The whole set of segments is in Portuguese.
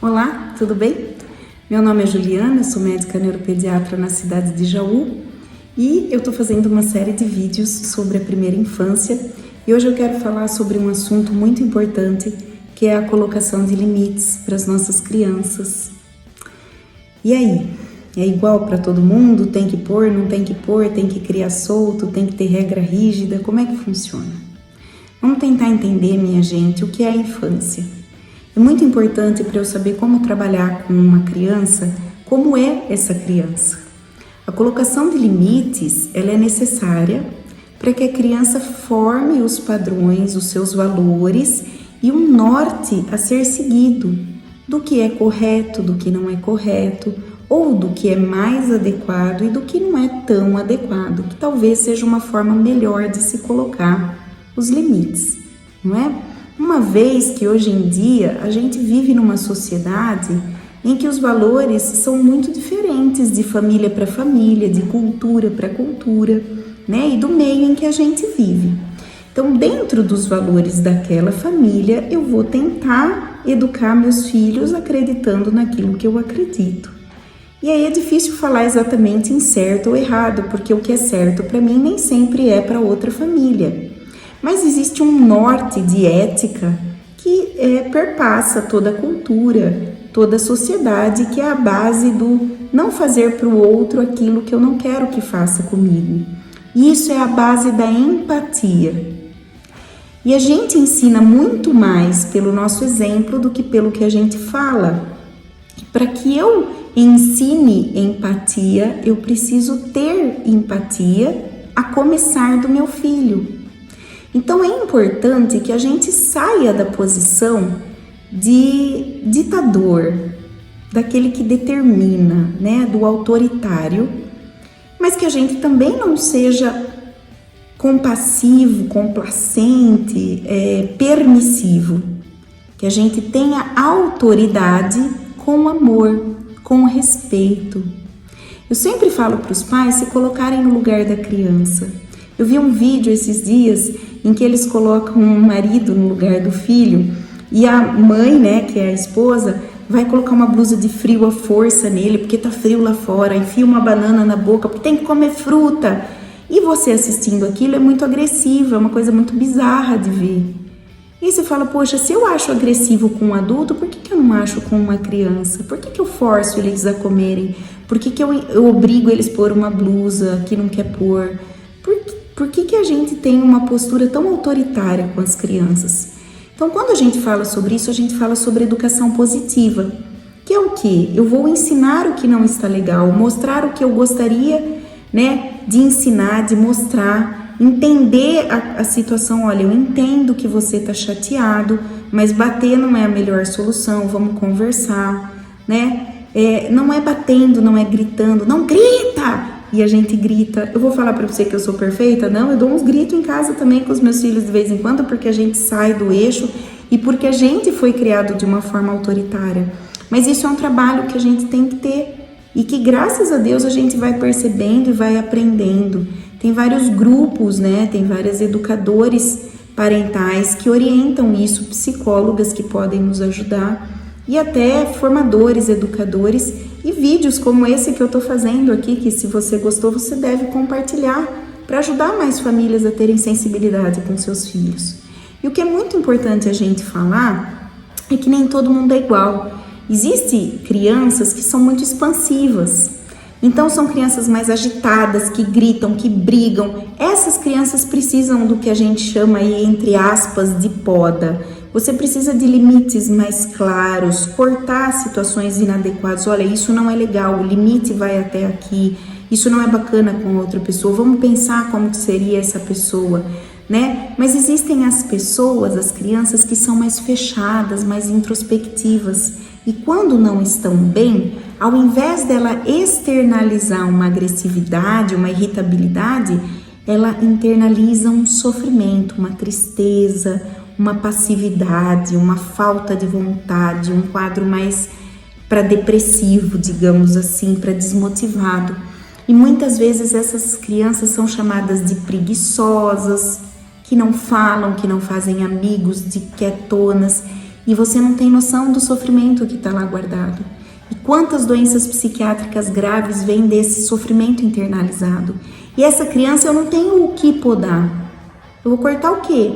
Olá, tudo bem? Meu nome é Juliana, sou médica neuropediatra na cidade de Jaú e eu estou fazendo uma série de vídeos sobre a primeira infância e hoje eu quero falar sobre um assunto muito importante que é a colocação de limites para as nossas crianças. E aí? É igual para todo mundo? Tem que pôr, não tem que pôr, tem que criar solto, tem que ter regra rígida? Como é que funciona? Vamos tentar entender, minha gente, o que é a infância. É muito importante para eu saber como trabalhar com uma criança, como é essa criança. A colocação de limites, ela é necessária para que a criança forme os padrões, os seus valores e um norte a ser seguido do que é correto, do que não é correto, ou do que é mais adequado e do que não é tão adequado, que talvez seja uma forma melhor de se colocar os limites, não é? Uma vez que hoje em dia a gente vive numa sociedade em que os valores são muito diferentes de família para família, de cultura para cultura, né? E do meio em que a gente vive. Então, dentro dos valores daquela família, eu vou tentar educar meus filhos acreditando naquilo que eu acredito. E aí é difícil falar exatamente em certo ou errado, porque o que é certo para mim nem sempre é para outra família. Mas existe um norte de ética que perpassa toda a cultura, toda a sociedade, que é a base do não fazer para o outro aquilo que eu não quero que faça comigo. E isso é a base da empatia. E a gente ensina muito mais pelo nosso exemplo do que pelo que a gente fala. Para que eu ensine empatia, eu preciso ter empatia a começar do meu filho. Então é importante que a gente saia da posição de ditador, daquele que determina, né, do autoritário, mas que a gente também não seja compassivo, complacente, permissivo, que a gente tenha autoridade com amor, com respeito. Eu sempre falo para os pais se colocarem no lugar da criança. Eu vi um vídeo esses dias em que eles colocam um marido no lugar do filho e a mãe, né, que é a esposa, vai colocar uma blusa de frio à força nele porque tá frio lá fora, enfia uma banana na boca porque tem que comer fruta. E você assistindo aquilo é muito agressivo, é uma coisa muito bizarra de ver. E você fala, poxa, se eu acho agressivo com um adulto, por que eu não acho com uma criança? Por que eu forço eles a comerem? Por que eu obrigo eles a pôr uma blusa que não quer pôr? Por que a gente tem uma postura tão autoritária com as crianças? Então, quando a gente fala sobre isso, a gente fala sobre educação positiva, que é o quê? Eu vou ensinar o que não está legal, mostrar o que eu gostaria, né, de ensinar, de mostrar, entender a situação. Olha, eu entendo que você está chateado, mas bater não é a melhor solução, vamos conversar, né? Não é batendo, não é gritando, não grita! E a gente grita. Eu vou falar pra você que eu sou perfeita? Não, eu dou uns gritos em casa também com os meus filhos de vez em quando, porque a gente sai do eixo e porque a gente foi criado de uma forma autoritária. Mas isso é um trabalho que a gente tem que ter e que, graças a Deus, a gente vai percebendo e vai aprendendo. Tem vários grupos, né? Tem vários educadores parentais que orientam isso, psicólogas que podem nos ajudar e até formadores, educadores e vídeos como esse que eu tô fazendo aqui, que se você gostou, você deve compartilhar para ajudar mais famílias a terem sensibilidade com seus filhos. E o que é muito importante a gente falar é que nem todo mundo é igual. Existem crianças que são muito expansivas. Então são crianças mais agitadas, que gritam, que brigam. Essas crianças precisam do que a gente chama aí, entre aspas, de poda. Você precisa de limites mais claros, cortar situações inadequadas. Olha, isso não é legal, o limite vai até aqui, isso não é bacana com outra pessoa, vamos pensar como que seria essa pessoa, né? Mas existem as pessoas, as crianças que são mais fechadas, mais introspectivas. E quando não estão bem, ao invés dela externalizar uma agressividade, uma irritabilidade, ela internaliza um sofrimento, uma tristeza, uma passividade, uma falta de vontade, um quadro mais para depressivo, digamos assim, para desmotivado. E muitas vezes essas crianças são chamadas de preguiçosas, que não falam, que não fazem amigos, de quietonas. E você não tem noção do sofrimento que está lá guardado. E quantas doenças psiquiátricas graves vêm desse sofrimento internalizado. E essa criança eu não tenho o que podar. Eu vou cortar o quê?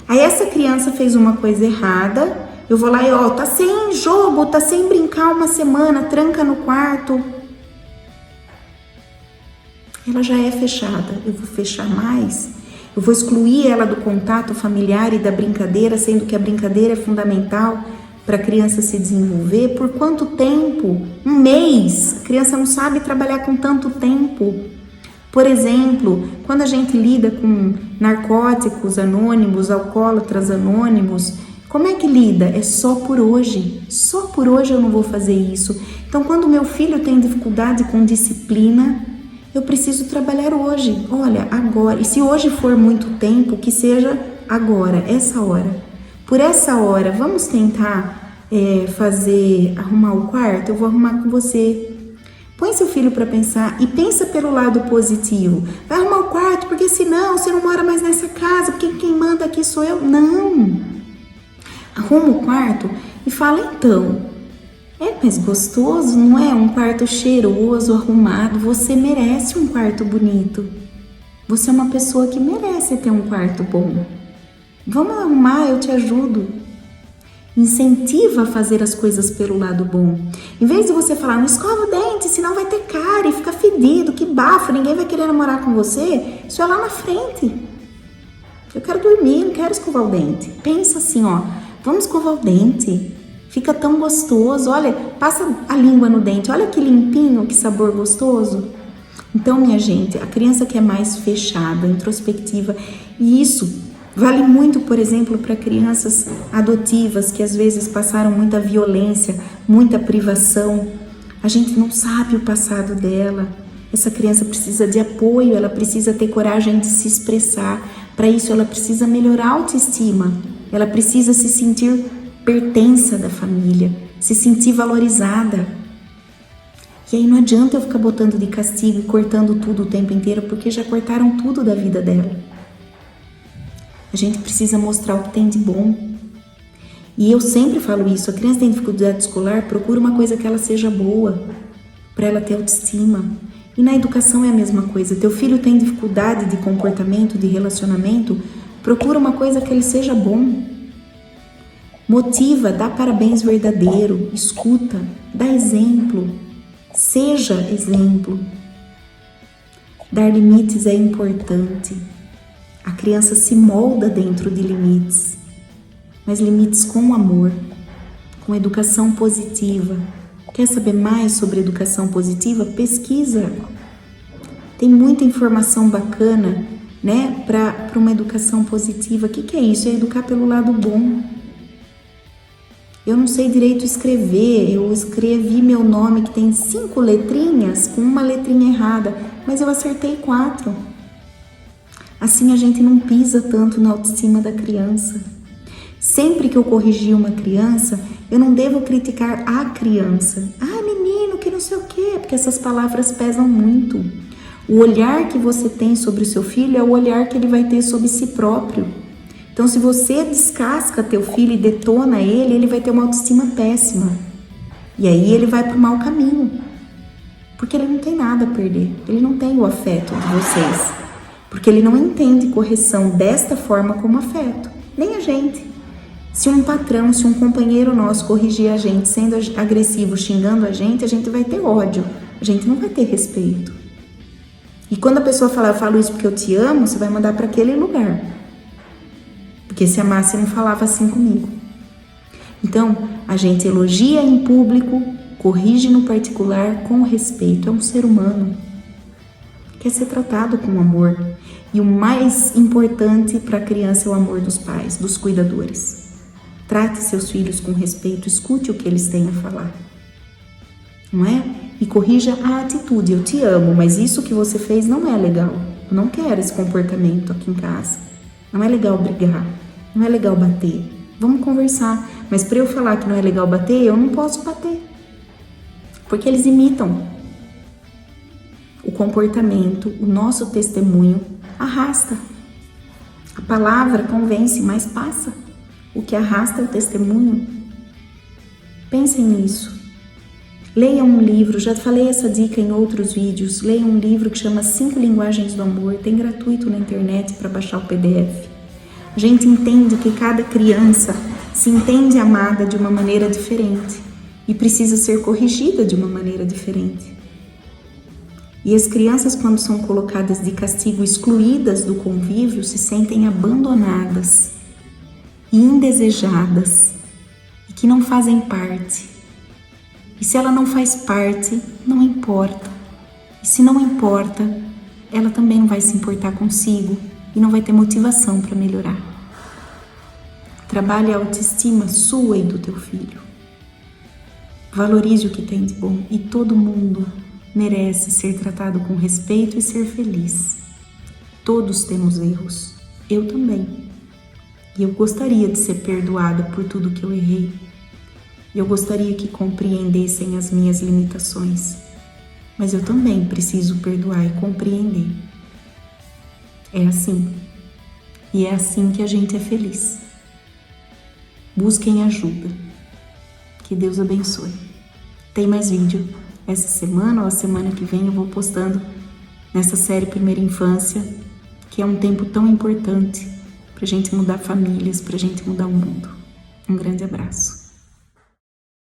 Aí essa criança fez uma coisa errada, eu vou lá e tá sem jogo, tá sem brincar uma semana, tranca no quarto. Ela já é fechada, eu vou fechar mais? Eu vou excluir ela do contato familiar e da brincadeira, sendo que a brincadeira é fundamental para a criança se desenvolver? Por quanto tempo? Um mês? A criança não sabe trabalhar com tanto tempo. Por exemplo, quando a gente lida com narcóticos anônimos, alcoólatras anônimos, como é que lida? É só por hoje. Só por hoje eu não vou fazer isso. Então, quando meu filho tem dificuldade com disciplina, eu preciso trabalhar hoje. Olha, agora. E se hoje for muito tempo, que seja agora, essa hora. Por essa hora, vamos tentar arrumar o quarto? Eu vou arrumar com você. Põe seu filho para pensar e pensa pelo lado positivo. Vai arrumar o quarto, porque senão você não mora mais nessa casa, porque quem manda aqui sou eu. Não! Arruma o quarto e fala, então, é mais gostoso, não é? Um quarto cheiroso, arrumado. Você merece um quarto bonito. Você é uma pessoa que merece ter um quarto bom. Vamos arrumar, eu te ajudo. Incentiva a fazer as coisas pelo lado bom. Em vez de você falar, não escova o dente, senão vai ter cárie, fica fedido, que bafo, ninguém vai querer namorar com você. Isso é lá na frente. Eu quero dormir, não quero escovar o dente. Pensa assim, vamos escovar o dente. Fica tão gostoso, olha, passa a língua no dente, olha que limpinho, que sabor gostoso. Então, minha gente, a criança que é mais fechada, introspectiva, e isso vale muito, por exemplo, para crianças adotivas que às vezes passaram muita violência, muita privação. A gente não sabe o passado dela. Essa criança precisa de apoio, ela precisa ter coragem de se expressar. Para isso, ela precisa melhorar a autoestima. Ela precisa se sentir pertença da família, se sentir valorizada. E aí não adianta eu ficar botando de castigo e cortando tudo o tempo inteiro, porque já cortaram tudo da vida dela. A gente precisa mostrar o que tem de bom. E eu sempre falo isso, a criança tem dificuldade escolar, procura uma coisa que ela seja boa, para ela ter autoestima. E na educação é a mesma coisa, teu filho tem dificuldade de comportamento, de relacionamento, procura uma coisa que ele seja bom. Motiva, dá parabéns verdadeiro, escuta, dá exemplo, seja exemplo. Dar limites é importante. A criança se molda dentro de limites, mas limites com amor, com educação positiva. Quer saber mais sobre educação positiva? Pesquisa. Tem muita informação bacana, né, para uma educação positiva. O que é isso? É educar pelo lado bom. Eu não sei direito escrever, eu escrevi meu nome que tem 5 letrinhas com uma letrinha errada, mas eu acertei 4. Assim a gente não pisa tanto na autoestima da criança. Sempre que eu corrigir uma criança, eu não devo criticar a criança. Ah, menino, que não sei o quê, porque essas palavras pesam muito. O olhar que você tem sobre o seu filho é o olhar que ele vai ter sobre si próprio. Então, se você descasca teu filho e detona ele, ele vai ter uma autoestima péssima. E aí ele vai para o mau caminho. Porque ele não tem nada a perder. Ele não tem o afeto de vocês. Porque ele não entende correção desta forma como afeto, nem a gente. Se um patrão, se um companheiro nosso corrigir a gente sendo agressivo, xingando a gente vai ter ódio, a gente não vai ter respeito. E quando a pessoa falar, eu falo isso porque eu te amo, você vai mandar para aquele lugar. Porque se amasse, não falava assim comigo. Então, a gente elogia em público, corrige no particular com respeito, é um ser humano. Quer ser tratado com amor. E o mais importante para a criança é o amor dos pais, dos cuidadores. Trate seus filhos com respeito, escute o que eles têm a falar. Não é? E corrija a atitude. Eu te amo, mas isso que você fez não é legal. Eu não quero esse comportamento aqui em casa. Não é legal brigar, não é legal bater. Vamos conversar. Mas para eu falar que não é legal bater, eu não posso bater. Porque eles imitam. O comportamento, o nosso testemunho arrasta. A palavra convence, mas passa. O que arrasta é o testemunho. Pensem nisso. Leiam um livro, já falei essa dica em outros vídeos. Leiam um livro que chama 5 Linguagens do Amor, tem gratuito na internet para baixar o PDF. A gente entende que cada criança se entende amada de uma maneira diferente e precisa ser corrigida de uma maneira diferente. E as crianças, quando são colocadas de castigo, excluídas do convívio, se sentem abandonadas e indesejadas e que não fazem parte. E se ela não faz parte, não importa. E se não importa, ela também não vai se importar consigo e não vai ter motivação para melhorar. Trabalhe a autoestima sua e do teu filho. Valorize o que tem de bom e todo mundo merece ser tratado com respeito e ser feliz. Todos temos erros, eu também. E eu gostaria de ser perdoada por tudo que eu errei. Eu gostaria que compreendessem as minhas limitações, mas eu também preciso perdoar e compreender. É assim, e é assim que a gente é feliz. Busquem ajuda. Que Deus abençoe. Tem mais vídeo essa semana ou a semana que vem eu vou postando nessa série Primeira Infância, que é um tempo tão importante pra gente mudar famílias, pra gente mudar o mundo. Um grande abraço.